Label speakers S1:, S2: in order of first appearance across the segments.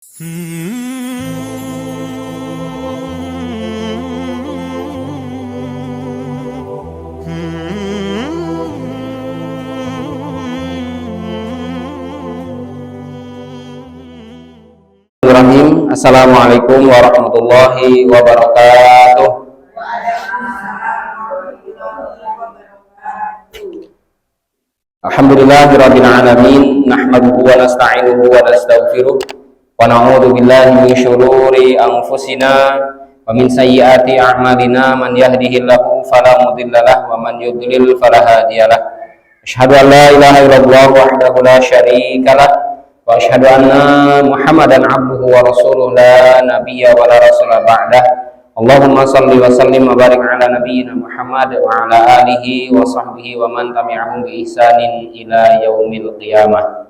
S1: Assalamualaikum warahmatullahi wabarakatuh. Alhamdulillahirabbil alamin, nahmaduhu wa nasta'inuhu wa nastaghfiruh wa na'udzu billahi min syururi anfusina wa min sayyiati a'malina, man yahdihillahu fala mudhillalah wa man yudlil fala hadiyalah. Asyhadu an la ilaha illallah wahdahu la syarikalah wa asyhadu anna Muhammadan abduhu wa rasuluh la nabiyya wa la rasula ba'dah. Allahumma salli wa sallim wa barik ala nabiyyina Muhammad wa ala alihi wa sahbihi wa man tabi'ahum bi ihsanin ila yaumil qiyamah.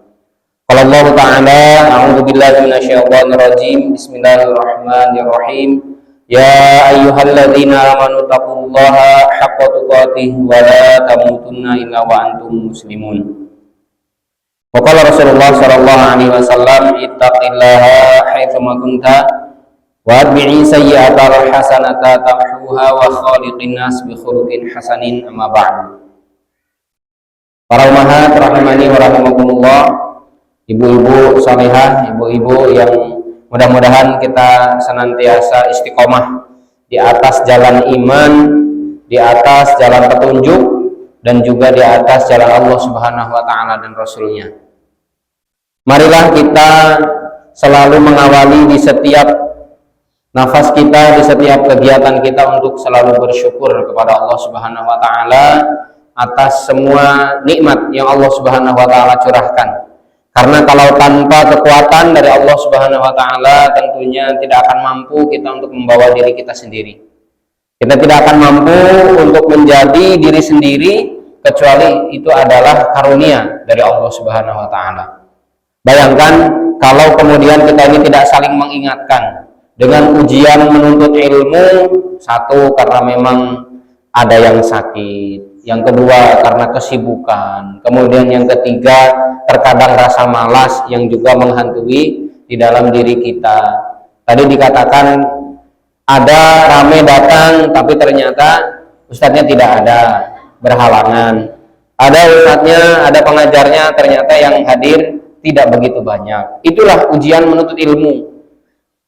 S1: Qala Allah ta'ala, a'udzu billahi minasyaitonir rajim. Bismillahirrahmanirrahim. Ya ayyuhalladzina amanu taqullaha haqqa tuqatih wa la tamutunna illa wa antum muslimun. Wa qala Rasulullah sallallahu alaihi wasallam, ittaqillaha haitsu ma kunta wa atbi'i sayyi'atal hasanata tamhuha wa khaliqin nas bi khuluqin hasanin, amma ba'd. Para ummahat rahimani wa rahimakumullah, ibu-ibu salihah, ibu-ibu yang mudah-mudahan kita senantiasa istiqomah di atas jalan iman, di atas jalan petunjuk, dan juga di atas jalan Allah Subhanahu wa taala dan Rasulnya. Marilah kita selalu mengawali di setiap nafas kita, di setiap kegiatan kita untuk selalu bersyukur kepada Allah Subhanahu wa taala atas semua nikmat yang Allah Subhanahu wa taala curahkan. Karena kalau tanpa kekuatan dari Allah Subhanahu wa taala, tentunya tidak akan mampu kita untuk membawa diri kita sendiri. Kita tidak akan mampu untuk menjadi diri sendiri kecuali itu adalah karunia dari Allah Subhanahu wa taala. Bayangkan kalau kemudian kita ini tidak saling mengingatkan dengan ujian menuntut ilmu, satu karena memang ada yang sakit, yang kedua karena kesibukan, kemudian yang ketiga terkadang rasa malas yang juga menghantui di dalam diri kita. Tadi dikatakan ada rame datang tapi ternyata ustadznya tidak ada, berhalangan. Ada ustadznya, ada pengajarnya, ternyata yang hadir tidak begitu banyak. Itulah ujian menuntut ilmu.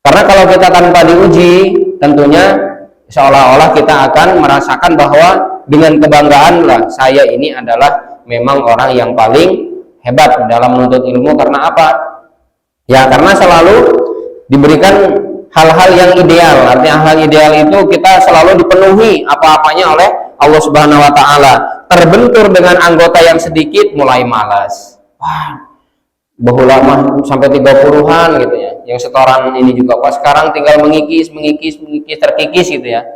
S1: Karena kalau kita tanpa diuji, tentunya seolah-olah kita akan merasakan bahwa dengan kebanggaan lah, saya ini adalah memang orang yang paling hebat dalam menuntut ilmu. Karena apa? Ya karena selalu diberikan hal-hal yang ideal. Artinya hal ideal itu kita selalu dipenuhi apa-apanya oleh Allah Subhanahu wa taala. Terbentur dengan anggota yang sedikit mulai malas. Wah, bahulama sampai 30-an gitu ya. Yang setoran ini juga pas sekarang tinggal mengikis, terkikis gitu ya.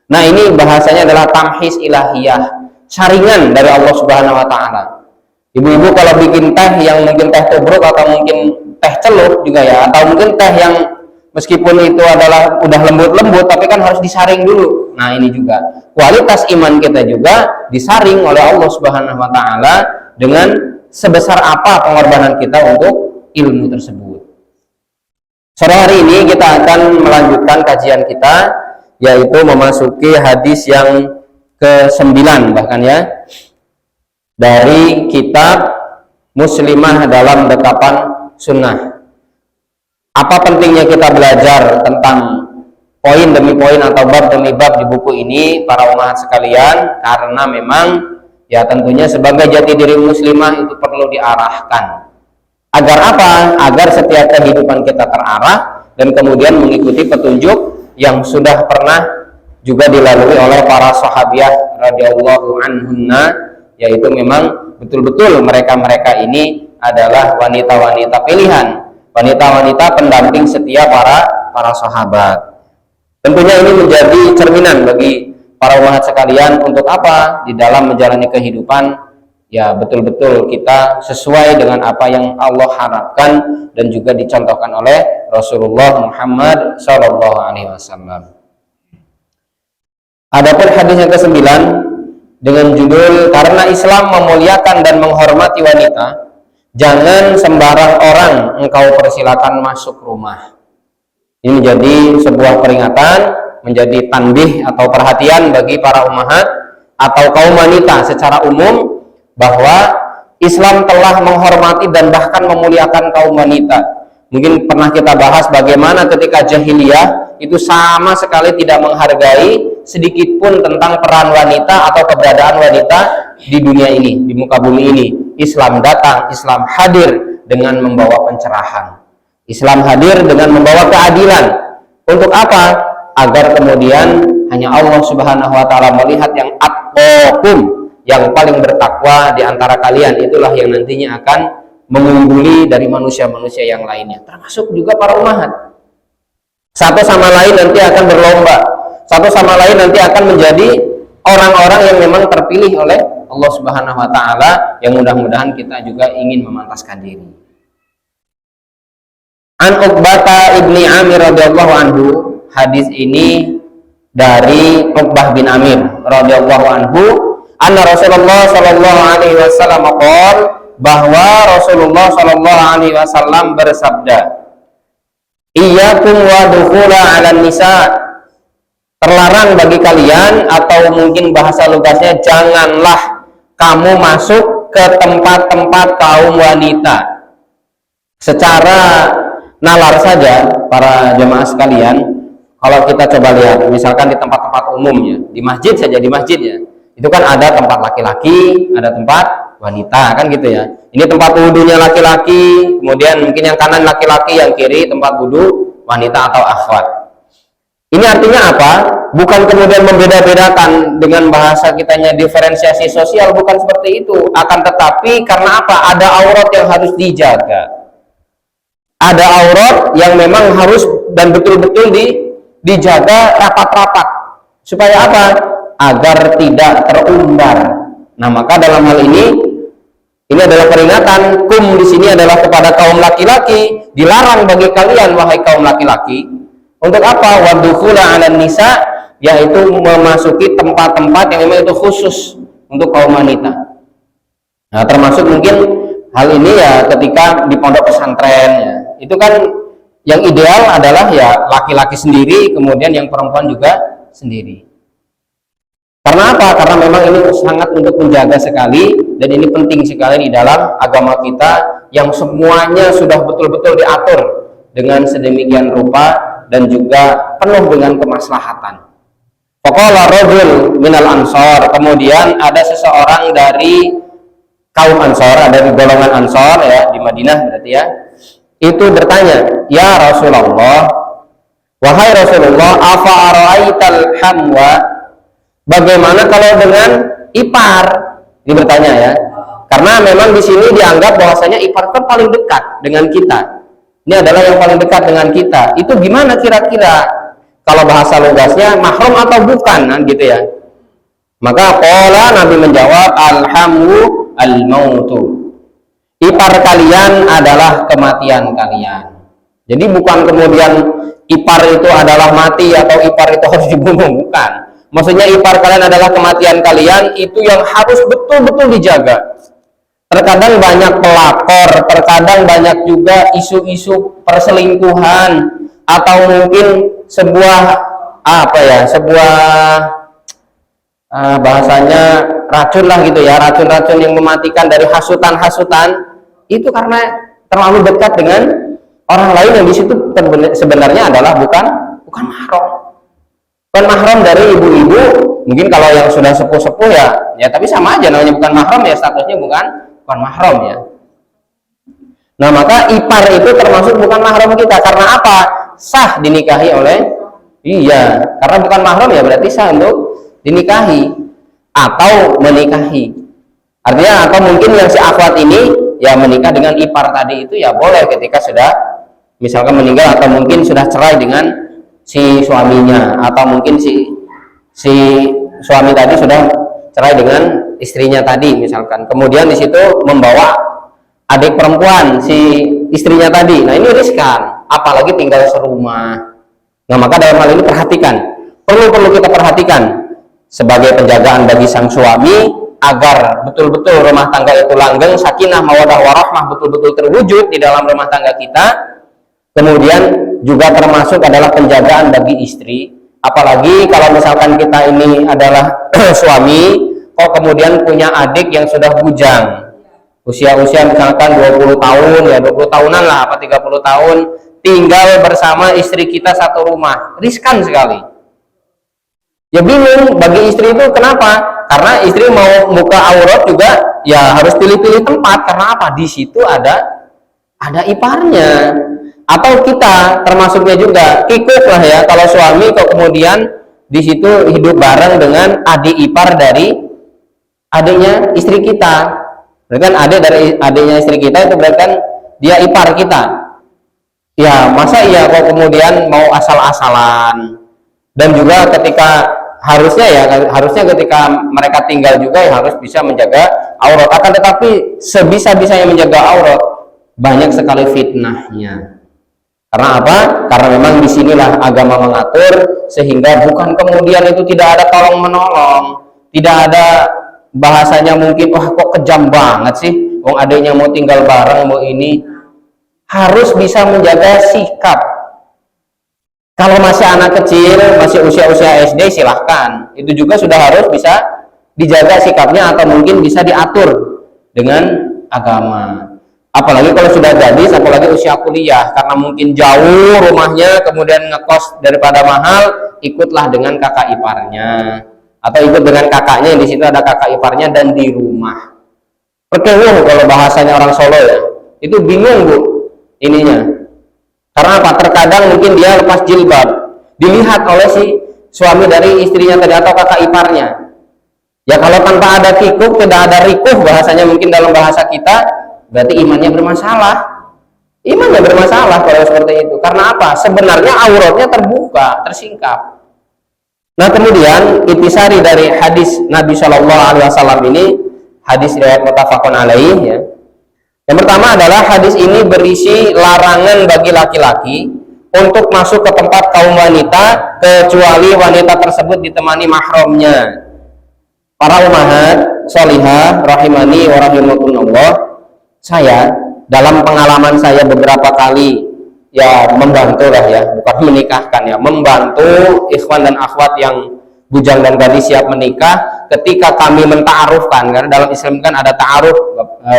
S1: Nah, ini bahasanya adalah tamhis ilahiyah, saringan dari Allah Subhanahu wa taala. Ibu-ibu kalau bikin teh yang mungkin teh tubruk atau mungkin teh celup juga ya, atau mungkin teh yang meskipun itu adalah udah lembut-lembut tapi kan harus disaring dulu. Nah, ini juga kualitas iman kita juga disaring oleh Allah Subhanahu wa taala dengan sebesar apa pengorbanan kita untuk ilmu tersebut. Sore hari ini kita akan melanjutkan kajian kita, yaitu memasuki hadis yang ke-9 bahkan ya, dari kitab Muslimah dalam Dekapan Sunnah. Apa pentingnya kita belajar tentang poin demi poin atau bab demi bab di buku ini, para umat sekalian? Karena memang ya tentunya sebagai jati diri muslimah itu perlu diarahkan. Agar apa? Agar setiap kehidupan kita terarah dan kemudian mengikuti petunjuk yang sudah pernah juga dilalui oleh para sahabiah radhiyallahu anhunna, yaitu memang betul-betul mereka-mereka ini adalah wanita-wanita pilihan, wanita-wanita pendamping setia para sahabat. Tentunya ini menjadi cerminan bagi para umat sekalian untuk apa? Di dalam menjalani kehidupan ya betul-betul kita sesuai dengan apa yang Allah harapkan dan juga dicontohkan oleh Rasulullah Muhammad SAW. Adapun hadis yang ke-9 dengan judul karena Islam memuliakan dan menghormati wanita, jangan sembarang orang engkau persilakan masuk rumah. Ini menjadi sebuah peringatan, menjadi tanbih atau perhatian bagi para ummahat atau kaum wanita secara umum, bahwa Islam telah menghormati dan bahkan memuliakan kaum wanita. Mungkin pernah kita bahas bagaimana ketika jahiliyah itu sama sekali tidak menghargai sedikit pun tentang peran wanita atau keberadaan wanita di dunia ini, di muka bumi ini. Islam datang, Islam hadir dengan membawa pencerahan. Islam hadir dengan membawa keadilan. Untuk apa? Agar kemudian hanya Allah Subhanahu wa taala melihat yang atqakum, yang paling bertakwa di antara kalian, itulah yang nantinya akan mengungguli dari manusia-manusia yang lainnya, termasuk juga para ummahat. Satu sama lain nanti akan berlomba, satu sama lain nanti akan menjadi orang-orang yang memang terpilih oleh Allah Subhanahu wa taala, yang mudah-mudahan kita juga ingin memantaskan diri. An Uqbah ibni Amir radhiyallahu anhu, hadis ini dari Uqbah bin Amir radhiyallahu anhu, anna Rasulullah sallallahu alaihi wasallam qol, bahwa Rasulullah sallallahu alaihi wasallam bersabda, iyyakum wa dukhula 'alan nisa, terlarang bagi kalian, atau mungkin bahasa lugasnya, janganlah kamu masuk ke tempat-tempat kaum wanita. Secara nalar saja para jemaah sekalian, kalau kita coba lihat misalkan di tempat-tempat umumnya, di masjid saja, di masjid ya, itu kan ada tempat laki-laki, ada tempat wanita, kan gitu ya. Ini tempat wudunya laki-laki, kemudian mungkin yang kanan laki-laki, yang kiri tempat wudu wanita atau akhwat. Ini artinya apa? Bukan kemudian membeda-bedakan dengan bahasa kitanya diferensiasi sosial, bukan seperti itu. Akan tetapi karena apa? Ada aurat yang harus dijaga. Ada aurat yang memang harus dan betul-betul dijaga rapat-rapat. Supaya apa? Agar tidak terumbar. Nah, maka dalam hal ini adalah peringatan. Kum di sini adalah kepada kaum laki-laki, dilarang bagi kalian wahai kaum laki-laki. Untuk apa? Wadukhula 'alan nisa, yaitu memasuki tempat-tempat yang memang itu khusus untuk kaum wanita. Nah, termasuk mungkin hal ini ya ketika di pondok pesantren ya. Itu kan yang ideal adalah ya laki-laki sendiri, kemudian yang perempuan juga sendiri. Karena apa? Karena memang ini sangat untuk menjaga sekali, dan ini penting sekali di dalam agama kita yang semuanya sudah betul-betul diatur dengan sedemikian rupa dan juga penuh dengan kemaslahatan. Faqala rajul minal ansor, kemudian ada seseorang dari kaum ansor, ada di golongan ansor ya, di Madinah berarti ya, itu bertanya, ya Rasulullah, wahai Rasulullah, afa ara'aital hamwa, bagaimana kalau dengan ipar? Ini bertanya ya, karena memang di sini dianggap bahwasanya ipar itu paling dekat dengan kita. Ini adalah yang paling dekat dengan kita. Itu gimana kira-kira? Kalau bahasa lugasnya mahram atau bukan, kan gitu ya. Maka qala, Nabi menjawab, alhamu al-mautu. Ipar kalian adalah kematian kalian. Jadi bukan kemudian ipar itu adalah mati atau ipar itu harus dibunuh, bukan. Maksudnya ipar kalian adalah kematian kalian, itu yang harus betul-betul dijaga. Terkadang banyak pelakor, terkadang banyak juga isu-isu perselingkuhan, atau mungkin sebuah bahasanya racun lah gitu ya, racun-racun yang mematikan dari hasutan-hasutan, itu karena terlalu dekat dengan orang lain yang di situ sebenarnya adalah bukan mahram. Bukan mahram dari ibu-ibu, mungkin kalau yang sudah sepuh-sepuh ya tapi sama aja namanya bukan mahram ya, statusnya bukan mahram ya. Nah, maka ipar itu termasuk bukan mahram kita. Karena apa? Sah dinikahi oleh, iya, karena bukan mahram ya berarti sah untuk dinikahi atau menikahi. Artinya atau mungkin yang si akhwat ini ya menikah dengan ipar tadi itu ya boleh ketika sudah misalkan meninggal, atau mungkin sudah cerai dengan si suaminya, atau mungkin si suami tadi sudah cerai dengan istrinya tadi misalkan, kemudian di situ membawa adik perempuan si istrinya tadi. Nah, ini riskan, apalagi tinggal serumah. Nah, maka dalam hal ini perhatikan, perlu kita perhatikan sebagai penjagaan bagi sang suami, agar betul-betul rumah tangga itu langgeng, sakinah, mawaddah, warahmah betul-betul terwujud di dalam rumah tangga kita. Kemudian juga termasuk adalah penjagaan bagi istri, apalagi kalau misalkan kita ini adalah suami, kok kemudian punya adik yang sudah bujang, usia-usia misalkan 20 tahun ya, 20 tahunan lah, apa 30 tahun, tinggal bersama istri kita satu rumah, riskan sekali. Ya bingung bagi istri itu, kenapa? Karena istri mau buka aurat juga ya harus pilih-pilih tempat, karena apa? Di situ ada iparnya. Atau kita termasuknya juga kikuk lah ya, kalau suami kok kemudian di situ hidup bareng dengan adik ipar dari adiknya istri kita. Berarti kan adik dari adiknya istri kita itu berarti kan dia ipar kita. Ya masa iya kok kemudian mau asal-asalan. Dan juga harusnya ketika mereka tinggal juga ya harus bisa menjaga aurat. Akan tetapi sebisa-bisanya menjaga aurat, banyak sekali fitnahnya. Karena apa? Karena memang disinilah agama mengatur, sehingga bukan kemudian itu tidak ada tolong menolong, tidak ada bahasanya mungkin wah kok kejam banget sih, wong adiknya mau tinggal bareng mau ini. Harus bisa menjaga sikap. Kalau masih anak kecil, masih usia-usia SD, silahkan, itu juga sudah harus bisa dijaga sikapnya, atau mungkin bisa diatur dengan agama. Apalagi kalau sudah gadis, apalagi usia kuliah, karena mungkin jauh rumahnya, kemudian ngekos daripada mahal, ikutlah dengan kakak iparnya, atau ikut dengan kakaknya, di situ ada kakak iparnya dan di rumah. Perkewuh kalau bahasanya orang Solo ya, itu bingung bu ininya. Karena apa? Terkadang mungkin dia lepas jilbab, dilihat oleh si suami dari istrinya tadi atau kakak iparnya. Ya kalau tanpa ada kikuk, tidak ada rikuh bahasanya mungkin dalam bahasa kita, berarti imannya bermasalah. Imannya bermasalah kalau seperti itu. Karena apa? Sebenarnya auratnya terbuka, tersingkap. Nah kemudian intisari dari hadis Nabi Shallallahu Alaihi Wasallam ini, hadis riwayat muttafaqun alaih ya. Yang pertama adalah hadis ini berisi larangan bagi laki-laki untuk masuk ke tempat kaum wanita kecuali wanita tersebut ditemani mahramnya. Para ummahat sholihah rahimani wa rahimakumullah, saya dalam pengalaman saya beberapa kali ya membantu lah ya, bukan menikahkan ya, membantu ikhwan dan akhwat yang bujang dan gadis siap menikah, ketika kami menta'arufkan, karena dalam Islam kan ada ta'aruf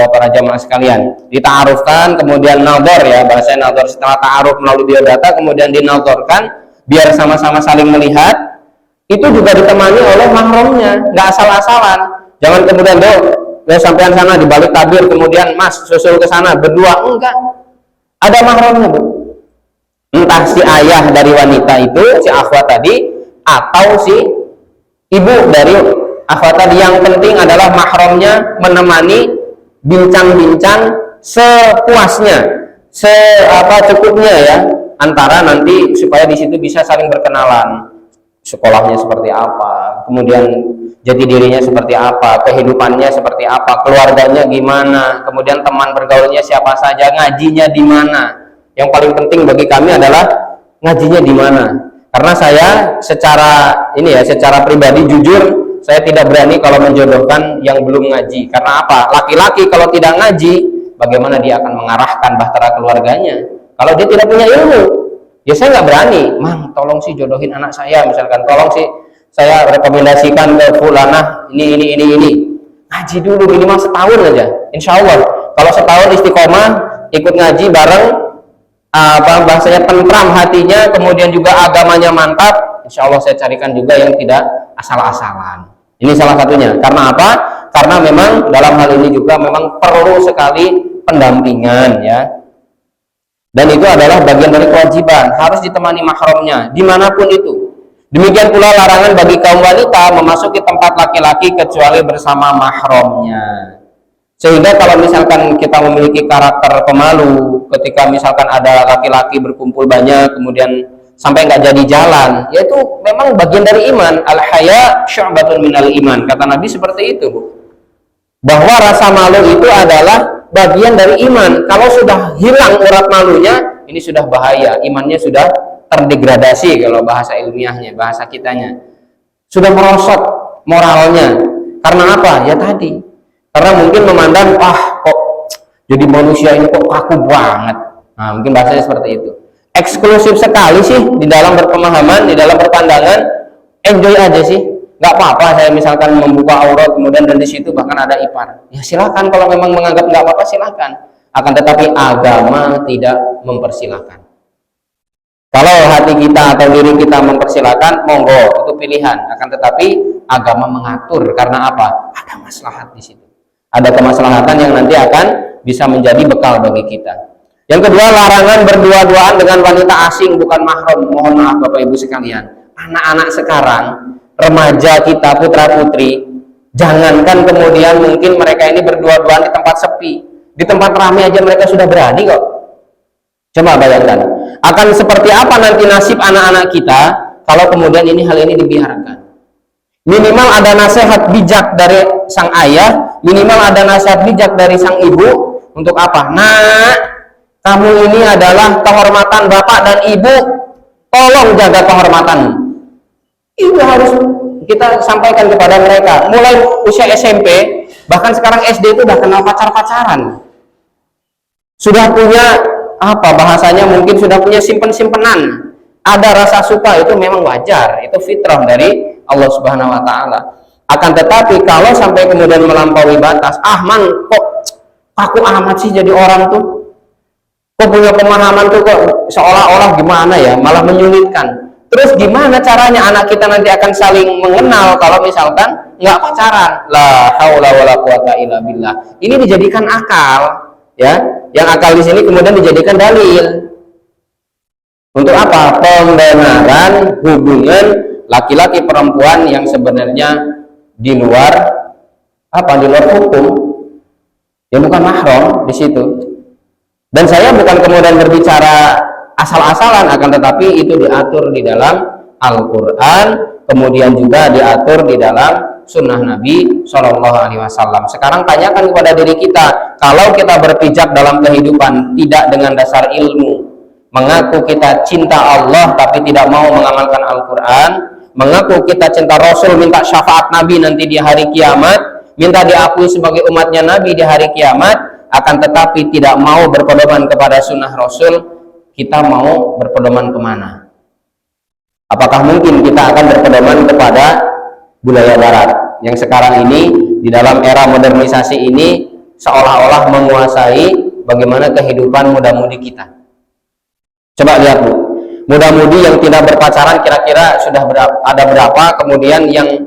S1: para jamaah sekalian, dita'arufkan kemudian nador ya, bahasanya nador, setelah ta'aruf melalui biodata kemudian dinadorkan biar sama-sama saling melihat, itu juga ditemani oleh mahramnya, nggak asal-asalan. Jangan kemudian sampean sana di balik tabir kemudian mas susul ke sana berdua, enggak, ada mahramnya bu, entah si ayah dari wanita itu, si akhwat tadi, atau si ibu dari akhwat tadi. Yang penting adalah mahramnya menemani bincang-bincang sepuasnya, cukupnya ya, antara nanti supaya di situ bisa saling berkenalan, sekolahnya seperti apa, kemudian jati dirinya seperti apa, kehidupannya seperti apa, keluarganya gimana, kemudian teman bergaulnya siapa saja, ngajinya di mana. Yang paling penting bagi kami adalah ngajinya di mana. Karena saya secara pribadi jujur, saya tidak berani kalau menjodohkan yang belum ngaji. Karena apa? Laki-laki kalau tidak ngaji, bagaimana dia akan mengarahkan bahtera keluarganya? Kalau dia tidak punya ilmu, ya saya nggak berani. Mang, tolong sih jodohin anak saya, misalkan, tolong sih saya rekomendasikan ke fulanah ini. Ngaji dulu minimal setahun aja. Insya Allah, kalau setahun istiqomah, ikut ngaji bareng, bahasanya tentram hatinya, kemudian juga agamanya mantap, insya Allah saya carikan juga yang tidak asal-asalan. Ini salah satunya. Karena apa? Karena memang dalam hal ini juga memang perlu sekali pendampingan ya. Dan itu adalah bagian dari kewajiban, harus ditemani mahramnya dimanapun itu. Demikian pula larangan bagi kaum wanita memasuki tempat laki-laki kecuali bersama mahramnya. Sehingga kalau misalkan kita memiliki karakter pemalu, ketika misalkan ada laki-laki berkumpul banyak kemudian sampai nggak jadi jalan, yaitu memang bagian dari iman. Al-haya syu'batun minal iman, kata Nabi seperti itu bu, bahwa rasa malu itu adalah bagian dari iman. Kalau sudah hilang urat malunya, ini sudah bahaya, imannya sudah terdegradasi kalau bahasa ilmiahnya, bahasa kitanya, sudah merosot moralnya. Karena apa? Ya tadi. Karena mungkin memandang, kok jadi manusia ini kok kaku banget. Nah, mungkin bahasanya seperti itu. Eksklusif sekali sih di dalam berpemahaman, di dalam berpandangan, enjoy aja sih. Nggak apa-apa saya misalkan membuka aurat kemudian dan di situ bahkan ada ipar. Ya silakan, kalau memang menganggap nggak apa-apa silakan. Akan tetapi agama tidak mempersilahkan. Kalau hati kita atau diri kita mempersilahkan, monggo, itu pilihan. Akan tetapi agama mengatur, karena apa? Ada maslahat di situ. Ada kemaslahatan yang nanti akan bisa menjadi bekal bagi kita. Yang kedua, larangan berdua-duaan dengan wanita asing bukan mahram. Mohon maaf Bapak Ibu sekalian, anak-anak sekarang, remaja kita, putra-putri, jangankan kemudian mungkin mereka ini berdua-duaan di tempat sepi, di tempat ramai aja mereka sudah berani kok. Coba bayangkan, akan seperti apa nanti nasib anak-anak kita kalau kemudian hal ini dibiarkan. Minimal ada nasihat bijak dari sang ayah, minimal ada nasihat bijak dari sang ibu. Untuk apa? Nak, kamu ini adalah kehormatan bapak dan ibu, tolong jaga kehormatanmu. Itu harus kita sampaikan kepada mereka. Mulai usia SMP, bahkan sekarang SD itu udah kenal pacar-pacaran. Sudah punya bahasanya, mungkin sudah punya simpen-simpenan. Ada rasa suka, itu memang wajar, itu fitrah dari Allah Subhanahu wa taala. Akan tetapi kalau sampai kemudian melampaui batas, man kok aku amat sih jadi orang tuh. Kok punya pemahaman tuh kok seolah-olah gimana ya, malah menyulitkan. Terus gimana caranya anak kita nanti akan saling mengenal kalau misalkan nggak pacaran? La haula wala quwata illa billah. Ini dijadikan akal, ya. Yang akal di sini kemudian dijadikan dalil. Untuk apa? Pembenaran hubungan laki-laki perempuan yang sebenarnya di luar di luar hukum. Ya bukan mahram di situ. Dan saya bukan kemudian berbicara asal-asalan, akan tetapi itu diatur di dalam Al-Quran, kemudian juga diatur di dalam sunnah Nabi Shallallahu Alaihi Wasallam. Sekarang tanyakan kepada diri kita, kalau kita berpijak dalam kehidupan tidak dengan dasar ilmu, mengaku kita cinta Allah tapi tidak mau mengamalkan Al-Quran, mengaku kita cinta Rasul, minta syafaat Nabi nanti di hari kiamat, minta diakui sebagai umatnya Nabi di hari kiamat, akan tetapi tidak mau berpedoman kepada sunnah Rasul, kita mau berpedoman kemana? Apakah mungkin kita akan berpedoman kepada budaya barat yang sekarang ini di dalam era modernisasi ini seolah-olah menguasai bagaimana kehidupan muda-mudi kita? Coba lihat Bu, muda-mudi yang tidak berpacaran kira-kira sudah ada berapa, kemudian yang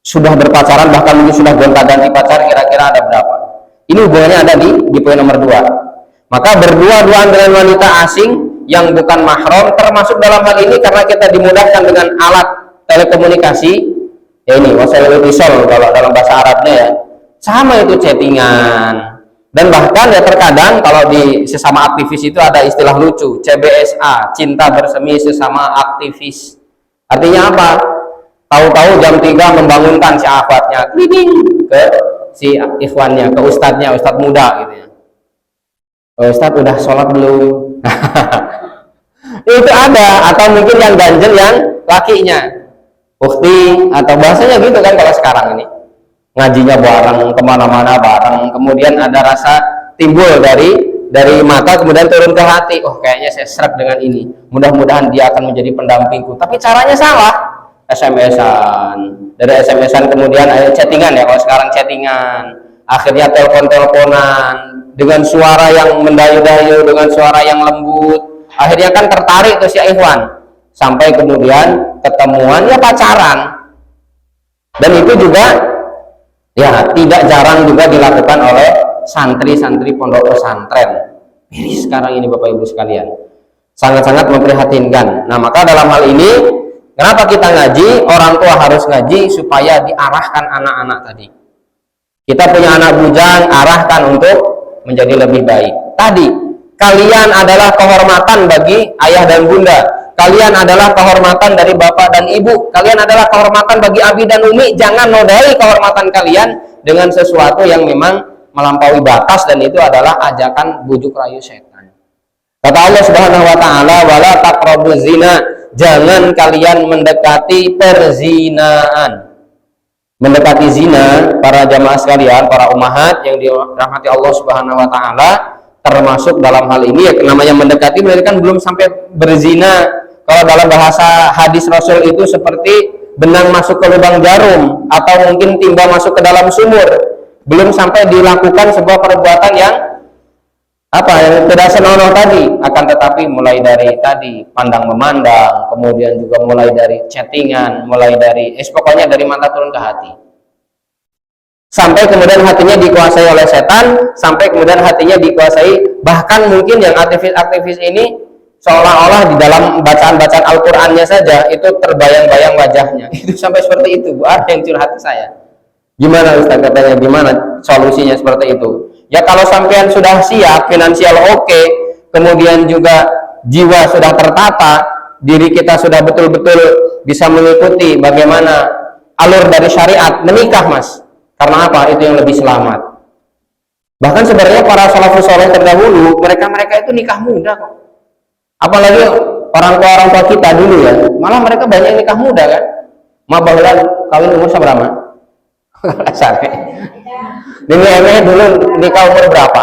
S1: sudah berpacaran bahkan mungkin sudah gonta-ganti pacar kira-kira ada berapa? Ini hubungannya ada di poin nomor 2. Maka berdua-duaan dengan wanita asing yang bukan mahram termasuk dalam hal ini karena kita dimudahkan dengan alat telekomunikasi, ya ini wasailul itisal kalau dalam bahasa Arabnya ya, sama itu chattingan. Dan bahkan ya terkadang kalau di sesama aktivis itu ada istilah lucu, CBSA, cinta bersemi sesama aktivis. Artinya apa? Tahu-tahu jam 3 membangunkan si akhwatnya, klining ke si ikhwannya, ke ustadznya, ustadz muda gitu ya. Ustadz udah sholat belum? Itu ada. Atau mungkin yang ganjel yang lakinya, ukti, atau bahasanya gitu kan kalau sekarang ini. Ngajinya bareng, kemana-mana bareng, kemudian ada rasa timbul dari mata kemudian turun ke hati. Oh kayaknya saya serak dengan ini, mudah-mudahan dia akan menjadi pendampingku. Tapi caranya salah. SMS-an, dari SMS-an kemudian ada chattingan ya, kalau sekarang chattingan, akhirnya telepon-teleponan dengan suara yang mendayu-dayu, dengan suara yang lembut, akhirnya kan tertarik tuh si ikhwan, sampai kemudian ketemuan ya pacaran. Dan itu juga ya tidak jarang juga dilakukan oleh santri-santri pondok pesantren. Miris sekarang ini Bapak Ibu sekalian, sangat-sangat memprihatinkan. Nah maka dalam hal ini kenapa kita ngaji? Orang tua harus ngaji supaya diarahkan anak-anak tadi. Kita punya anak bujang, arahkan untuk menjadi lebih baik. Tadi, kalian adalah kehormatan bagi ayah dan bunda. Kalian adalah kehormatan dari bapak dan ibu. Kalian adalah kehormatan bagi abi dan umi. Jangan nodai kehormatan kalian dengan sesuatu yang memang melampaui batas, dan itu adalah ajakan bujuk rayu setan. Kata Allah Subhanahu wa taala, "Wala taqrabuz zina." Jangan kalian mendekati perzinaan. mendekati zina, para jamaah sekalian, para ummahat yang dirahmati Allah Subhanahu wa taala, termasuk dalam hal ini ya namanya mendekati berarti kan belum sampai berzina. Kalau dalam bahasa hadis Rasul itu seperti benang masuk ke lubang jarum atau mungkin timba masuk ke dalam sumur. Belum sampai dilakukan sebuah perbuatan yang yang tidak senonoh tadi, akan tetapi mulai dari tadi pandang memandang, kemudian juga mulai dari chattingan, mulai dari pokoknya dari mata turun ke hati, sampai kemudian hatinya dikuasai oleh setan, sampai kemudian hatinya dikuasai, bahkan mungkin yang aktivis-aktivis ini seolah-olah di dalam bacaan-bacaan Al-Qur'annya saja itu terbayang-bayang wajahnya. Itu sampai seperti itu. Ada yang curhat ke saya. Gimana Ustaz, katanya gimana solusinya seperti itu? Ya kalau sampean sudah siap, finansial oke, kemudian juga jiwa sudah tertata, diri kita sudah betul-betul bisa mengikuti bagaimana alur dari syariat, menikah Mas. Karena apa? Itu yang lebih selamat. Bahkan sebenarnya para salafus saleh terdahulu, mereka itu nikah muda kok. Apalagi orang tua kita dulu ya, malah mereka banyak nikah muda kan. Bahkan kawin umur berapa? Sampai ini dulu nikah umur berapa?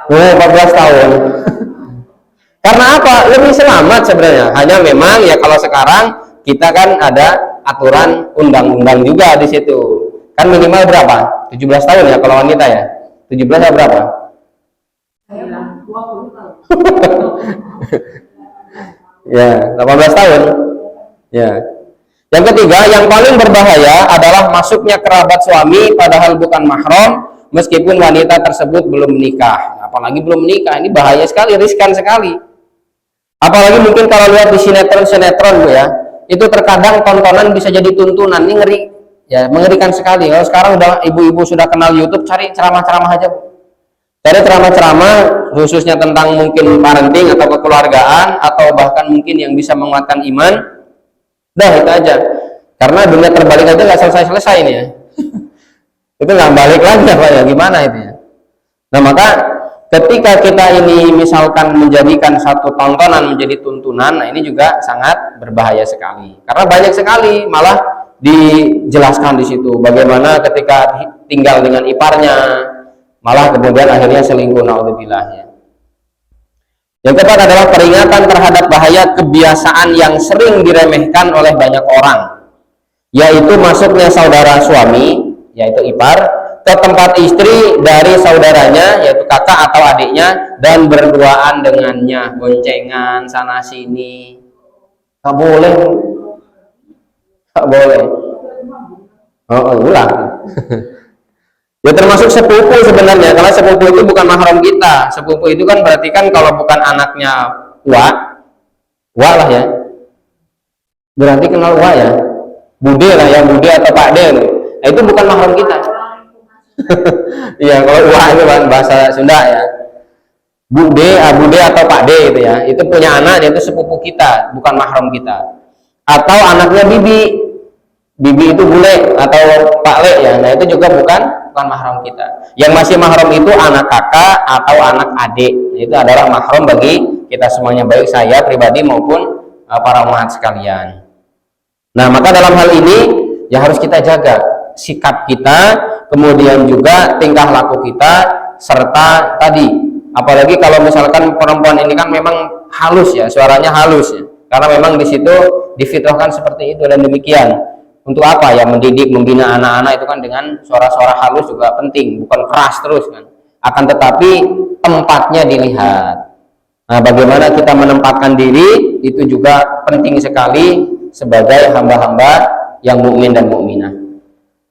S1: 14 tahun. Karena apa? Lebih selamat sebenarnya. Hanya memang ya kalau sekarang kita kan ada aturan undang-undang juga di situ. Kan minimal berapa? 17 tahun ya kalau wanita ya. 17 atau berapa? 20 tahun. Ya, 18 tahun. Ya. Yang ketiga, yang paling berbahaya adalah masuknya kerabat suami padahal bukan mahram meskipun wanita tersebut belum menikah. Apalagi belum menikah, ini bahaya sekali, riskan sekali. Apalagi mungkin kalau lihat di sinetron-sinetron Bu ya, itu terkadang tontonan bisa jadi tuntunan. Ini ngeri, ya mengerikan sekali. Kalau sekarang udah ibu-ibu sudah kenal YouTube, cari ceramah-ceramah aja Bu. Cari ceramah-ceramah khususnya tentang mungkin parenting atau kekeluargaan atau bahkan mungkin yang bisa menguatkan iman. Dah itu aja, karena dunia terbalik aja nggak selesai ini ya. Itu nggak balik lagi apa ya, gimana itu ya. Nah maka ketika kita ini misalkan menjadikan satu tontonan menjadi tuntunan, nah ini juga sangat berbahaya sekali. Karena banyak sekali malah dijelaskan di situ bagaimana ketika tinggal dengan iparnya, malah kemudian akhirnya selingkuh, naudzubillah ya. Yang keempat adalah peringatan terhadap bahaya kebiasaan yang sering diremehkan oleh banyak orang, yaitu masuknya saudara suami, yaitu ipar, ke tempat istri dari saudaranya, yaitu kakak atau adiknya, dan berduaan dengannya, boncengan sana sini. Tak boleh, tak boleh. Ulang. Ya termasuk sepupu sebenarnya, karena sepupu itu bukan mahram kita. Sepupu itu kan berarti kan kalau bukan anaknya wa lah ya, berarti kenal wa ya, bude lah ya, bude atau pak de, nah, itu bukan mahram kita. Iya kalau wa itu kan bahasa Sunda ya, bude atau pak de itu ya, itu punya anak, itu sepupu kita, bukan mahram kita. Atau anaknya bibi itu bule atau pak le ya, nah itu juga bukan mahram kita. Yang masih mahram itu anak kakak atau anak adik, itu adalah mahram bagi kita semuanya, baik saya pribadi maupun para umat sekalian. Nah maka dalam hal ini ya harus kita jaga sikap kita, kemudian juga tingkah laku kita, serta tadi apalagi kalau misalkan perempuan ini kan memang halus ya, suaranya halus ya, karena memang di situ difitrahkan seperti itu dan demikian. Untuk apa ya, mendidik, membina anak-anak itu kan dengan suara-suara halus juga penting, bukan keras terus kan. Akan tetapi tempatnya dilihat. Nah, bagaimana kita menempatkan diri itu juga penting sekali sebagai hamba-hamba yang mukmin dan mukminah.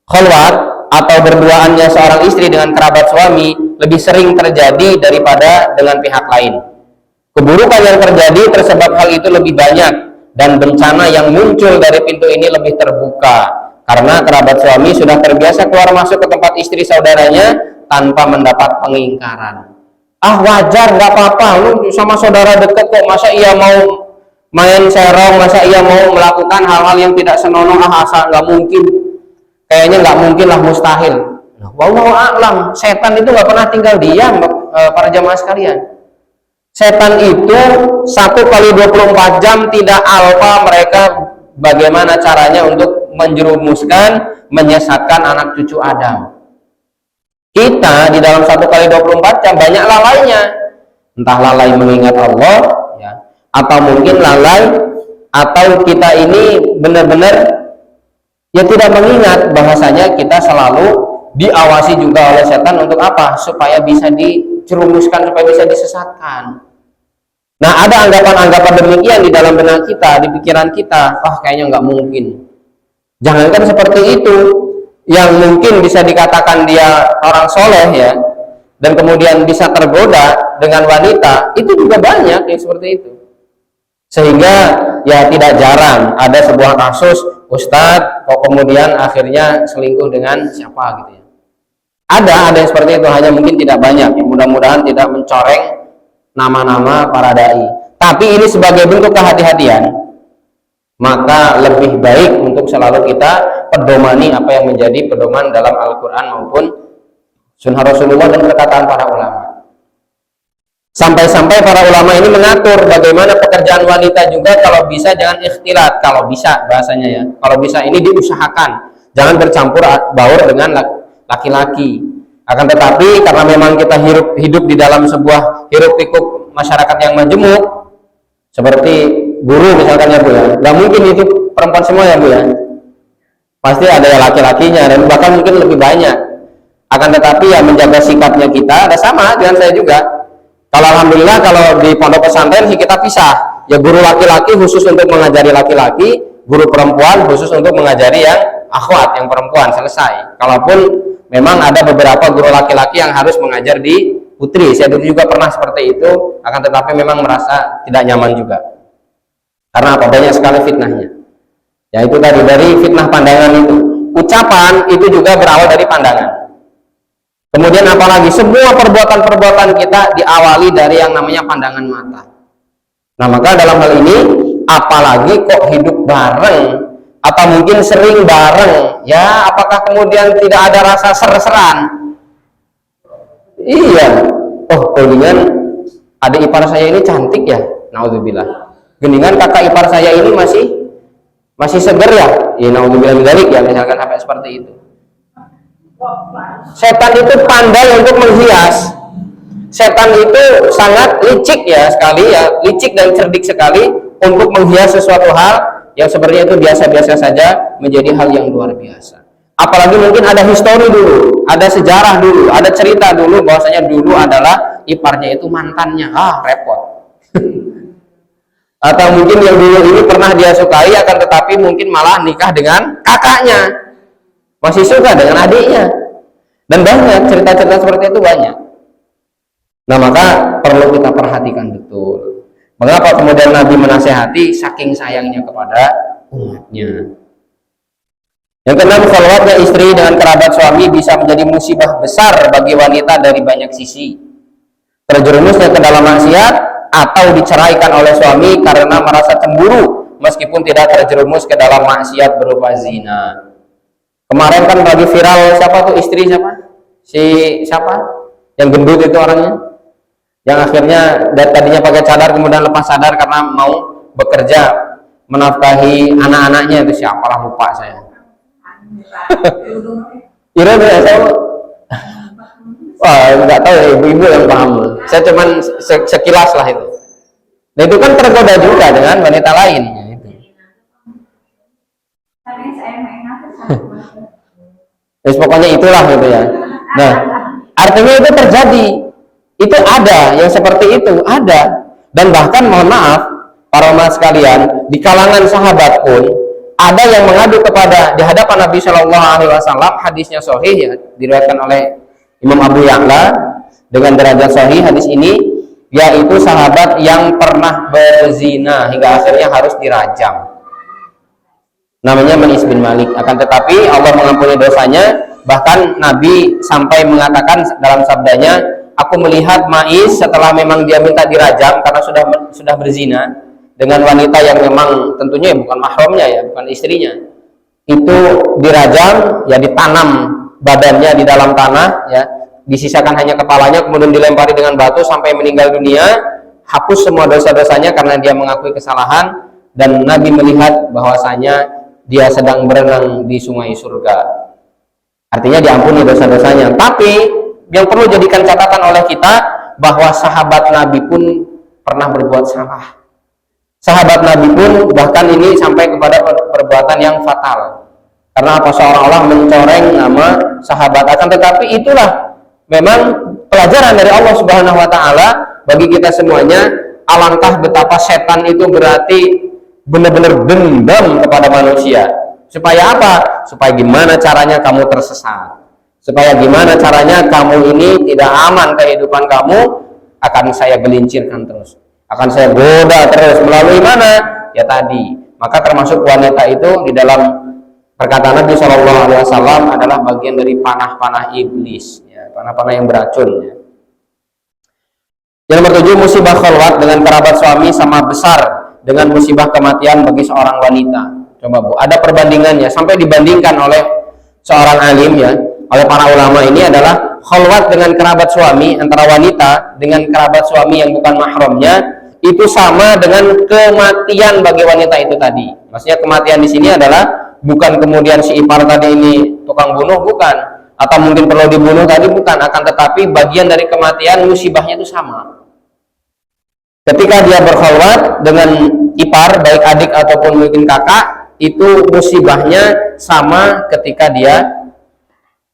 S1: Khalwat atau berduaannya seorang istri dengan kerabat suami lebih sering terjadi daripada dengan pihak lain. Keburukan yang terjadi tersebab hal itu lebih banyak, dan bencana yang muncul dari pintu ini lebih terbuka karena kerabat suami sudah terbiasa keluar masuk ke tempat istri saudaranya tanpa mendapat pengingkaran. Wajar, nggak apa-apa, lu sama saudara dekat kok, masa ia mau main serong, masa ia mau melakukan hal-hal yang tidak senonoh, asal nggak mungkin, kayaknya nggak mungkin lah, mustahil. Wallahu a'lam, setan itu nggak pernah tinggal diam para jamaah sekalian. Setan itu 1 kali 24 jam tidak alpa mereka bagaimana caranya untuk menjerumuskan, menyesatkan anak cucu Adam. Kita di dalam 1 kali 24 jam banyak lalainya. Entah lalai mengingat Allah, ya, atau mungkin lalai, atau kita ini benar-benar ya tidak mengingat bahwasanya kita selalu diawasi juga oleh setan untuk apa? Supaya bisa dicerumuskan, supaya bisa disesatkan. Nah, ada anggapan-anggapan demikian di dalam benak kita, di pikiran kita. Kayaknya nggak mungkin. Jangankan seperti itu, yang mungkin bisa dikatakan dia orang soleh ya, dan kemudian bisa tergoda dengan wanita, itu juga banyak yang seperti itu. Sehingga ya tidak jarang ada sebuah kasus ustadz kok kemudian akhirnya selingkuh dengan siapa gitu ya. Ada yang seperti itu, hanya mungkin tidak banyak. Ya, mudah-mudahan tidak mencoreng nama-nama para dai. Tapi ini sebagai bentuk kehati-hatian, maka lebih baik untuk selalu kita pedomani apa yang menjadi pedoman dalam Al-Quran maupun Sunnah Rasulullah dan perkataan para ulama. Sampai-sampai para ulama ini mengatur bagaimana pekerjaan wanita juga kalau bisa jangan ikhtilat, kalau bisa bahasanya ya, kalau bisa ini diusahakan, jangan bercampur baur dengan laki-laki. Akan tetapi karena memang kita hidup di dalam sebuah hiruk-pikuk masyarakat yang majemuk, seperti guru misalkan ya Bu ya, nggak mungkin itu perempuan semua ya Bu ya, pasti ada ya laki-lakinya dan bahkan mungkin lebih banyak. Akan tetapi ya menjaga sikapnya kita, ada sama dengan saya juga. Kalau alhamdulillah kalau di pondok pesantren sih kita pisah, ya guru laki-laki khusus untuk mengajari laki-laki, guru perempuan khusus untuk mengajari yang akhwat, yang perempuan, selesai. Kalaupun memang ada beberapa guru laki-laki yang harus mengajar di putri, saya dulu juga pernah seperti itu, akan tetapi memang merasa tidak nyaman juga. Karena apa? Banyak sekali fitnahnya. Ya itu tadi, dari fitnah pandangan itu. Ucapan itu juga berawal dari pandangan. Kemudian apalagi semua perbuatan-perbuatan kita diawali dari yang namanya pandangan mata. Nah maka dalam hal ini, apalagi kok hidup bareng, atau mungkin sering bareng, ya apakah kemudian tidak ada rasa ser-seran? Iya, geningan adik ipar saya ini cantik ya, naudzubillah. Geningan kakak ipar saya ini masih seger ya, naudzubillah dzalik ya, misalkan sampai seperti itu. Setan itu pandai untuk menghias. Setan itu sangat licik ya sekali ya, licik dan cerdik sekali untuk menghias sesuatu hal yang sebenarnya itu biasa-biasa saja menjadi hal yang luar biasa. Apalagi mungkin ada histori dulu, ada sejarah dulu, ada cerita dulu bahwasanya dulu adalah iparnya itu mantannya, repot. Atau mungkin yang dulu ini pernah dia sukai akan tetapi mungkin malah nikah dengan kakaknya, masih suka dengan adiknya, dan banyak cerita-cerita seperti itu banyak. Nah maka perlu kita perhatikan betul. Mengapa kemudian Nabi menasehati saking sayangnya kepada umatnya. Yang keenam, khalwatnya istri dengan kerabat suami bisa menjadi musibah besar bagi wanita dari banyak sisi. Terjerumusnya ke dalam maksiat atau diceraikan oleh suami karena merasa cemburu meskipun tidak terjerumus ke dalam maksiat berupa zina. Kemarin kan lagi viral siapa tuh istri siapa? Siapa? Yang gendut itu orangnya. Yang akhirnya tadinya pakai cadar kemudian lepas sadar karena mau bekerja menafkahi anak-anaknya, itu siapalah lupa saya. Irene ya saya. Wah nggak tahu ya, ibu-ibu yang paham. Saya cuman sekilas lah itu. Nah itu kan tergoda juga dengan wanita lain. Itu. Pokoknya itulah gitu ya. Nah artinya itu terjadi. Itu ada yang seperti itu, ada. Dan bahkan mohon maaf para umat sekalian, di kalangan sahabat pun ada yang mengadu kepada di hadapan Nabi Shallallahu Alaihi Wasallam, hadisnya sahih ya, diriwayatkan oleh Imam Abu Ya'la dengan derajat sahih hadis ini, yaitu sahabat yang pernah berzina hingga akhirnya harus dirajam. Namanya Manis bin Malik. Akan tetapi Allah mengampuni dosanya. Bahkan Nabi sampai mengatakan dalam sabdanya, aku melihat Ma'is setelah memang dia minta dirajam karena sudah berzina dengan wanita yang memang tentunya bukan mahramnya ya, bukan istrinya. Itu dirajam, ya ditanam badannya di dalam tanah ya, disisakan hanya kepalanya kemudian dilempari dengan batu sampai meninggal dunia. hapus semua dosa-dosanya karena dia mengakui kesalahan, dan Nabi melihat bahwasanya dia sedang berenang di sungai surga. Artinya diampuni dosa-dosanya. Tapi yang perlu jadikan catatan oleh kita bahwa sahabat Nabi pun pernah berbuat salah. Sahabat Nabi pun bahkan ini sampai kepada perbuatan yang fatal. Karena apa? Seolah-olah mencoreng nama sahabat. Akan tetapi itulah memang pelajaran dari Allah Subhanahu wa taala bagi kita semuanya. Alangkah betapa setan itu berarti benar-benar dendam kepada manusia. Supaya apa? Supaya gimana caranya kamu tersesat. Supaya gimana caranya kamu ini tidak aman kehidupan kamu, akan saya gelincirkan terus. Akan saya goda terus. Melalui mana? Ya tadi. Maka termasuk wanita itu di dalam perkataan Nabi SAW adalah bagian dari panah-panah iblis, ya, panah-panah yang beracun. Ya. Yang nomor 7, musibah khalwat dengan kerabat suami sama besar dengan musibah kematian bagi seorang wanita. Coba Bu, ada perbandingannya sampai dibandingkan oleh seorang alim, ya, oleh para ulama. Ini adalah khalwat dengan kerabat suami, antara wanita dengan kerabat suami yang bukan mahramnya, itu sama dengan kematian bagi wanita itu tadi. Maksudnya kematian di sini adalah bukan kemudian si ipar tadi ini tukang bunuh, bukan, atau mungkin perlu dibunuh tadi, bukan, akan tetapi bagian dari kematian, musibahnya itu sama. Ketika dia berkhalwat dengan ipar, baik adik ataupun mungkin kakak, itu musibahnya sama ketika dia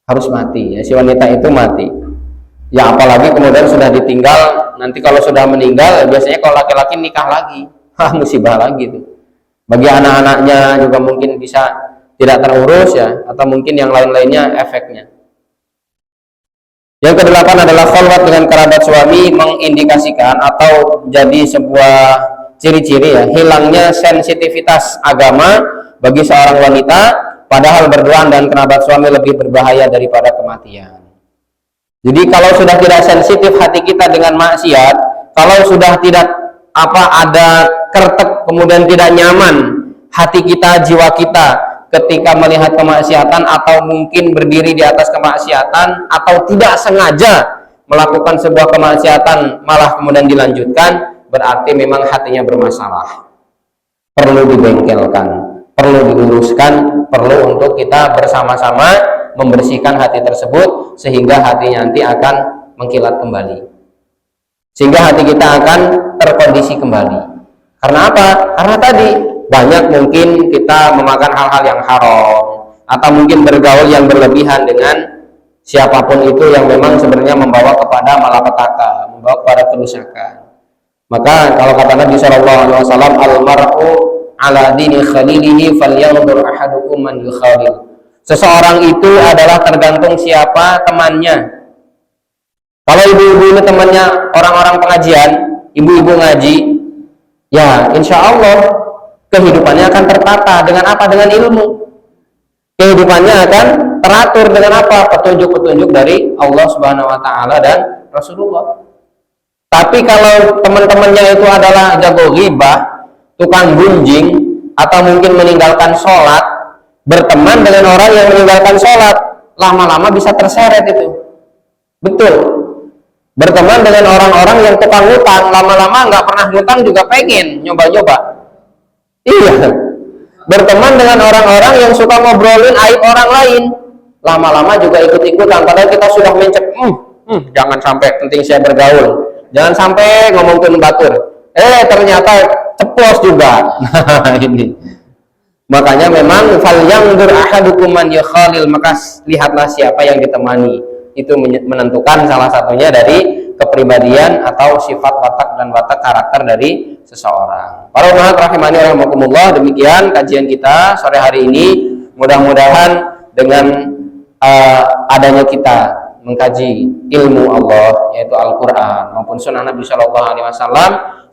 S1: harus mati, ya, si wanita itu mati. Ya apalagi kemudian sudah ditinggal, nanti kalau sudah meninggal biasanya kalau laki-laki nikah lagi, musibah lagi tuh. Bagi anak-anaknya juga mungkin bisa tidak terurus, ya, atau mungkin yang lain-lainnya efeknya. Yang kedelapan adalah khalwat dengan kerabat suami mengindikasikan atau jadi sebuah ciri-ciri, ya, hilangnya sensitivitas agama bagi seorang wanita, padahal berduaan dan kerabat suami lebih berbahaya daripada kematian. Jadi kalau sudah tidak sensitif hati kita dengan maksiat, kalau sudah tidak ada kertek, kemudian tidak nyaman hati kita, jiwa kita ketika melihat kemaksiatan atau mungkin berdiri di atas kemaksiatan atau tidak sengaja melakukan sebuah kemaksiatan malah kemudian dilanjutkan, berarti memang hatinya bermasalah. Perlu dibengkelkan, perlu diluruskan, perlu untuk kita bersama-sama membersihkan hati tersebut sehingga hati nanti akan mengkilat kembali, sehingga hati kita akan terkondisi kembali. Karena apa? Karena tadi banyak mungkin kita memakan hal-hal yang haram atau mungkin bergaul yang berlebihan dengan siapapun itu yang memang sebenarnya membawa kepada malapetaka, membawa kepada kerusakan. Maka kalau kata Nabi SAW, al-mar'u ala dini khalilihi falyanzur ahadukum man yukhalil. Seseorang itu adalah tergantung siapa temannya. Kalau ibu-ibu ini temannya orang-orang pengajian, ibu-ibu ngaji, ya insya Allah kehidupannya akan tertata dengan apa? Dengan ilmu. Kehidupannya akan teratur dengan apa? Petunjuk-petunjuk dari Allah Subhanahu wa taala dan Rasulullah. Tapi kalau teman-temannya itu adalah jago ghibah, tukang gunjing, atau mungkin meninggalkan sholat, berteman dengan orang yang meninggalkan sholat, lama-lama bisa terseret itu. Betul. Berteman dengan orang-orang yang tukang ngutang, lama-lama nggak pernah ngutang juga pengen nyoba-nyoba. Iya. Berteman dengan orang-orang yang suka ngobrolin aib orang lain, lama-lama juga ikut-ikutan. Padahal kita sudah mencep, jangan sampai penting saya bergaul, jangan sampai ngomongin batur. Ternyata ceplos juga. Ini. Makanya memang falyanzur ahadukum man yukhalil, maka lihatlah siapa yang ditemani. Itu menentukan salah satunya dari kepribadian atau sifat watak dan watak karakter dari seseorang. Para ulama rahimani rahimakumullah, demikian kajian kita sore hari ini. Mudah-mudahan dengan adanya kita mengkaji ilmu Allah, yaitu Al-Quran maupun Sunnah Nabi SAW,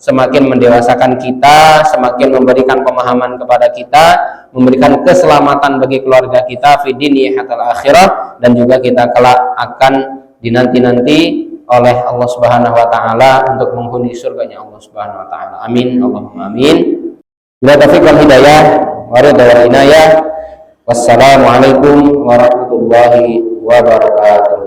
S1: semakin mendewasakan kita, semakin memberikan pemahaman kepada kita, memberikan keselamatan bagi keluarga kita fi dini hatal akhirah, dan juga kita kelak akan dinanti-nanti oleh Allah Subhanahu wa taala untuk menghuni surganya Allah Subhanahu wa taala. Amin, Allahumma amin. Bila taufiq wal hidayah wa ridha wal inayah. Wassalamualaikum warahmatullahi wabarakatuh.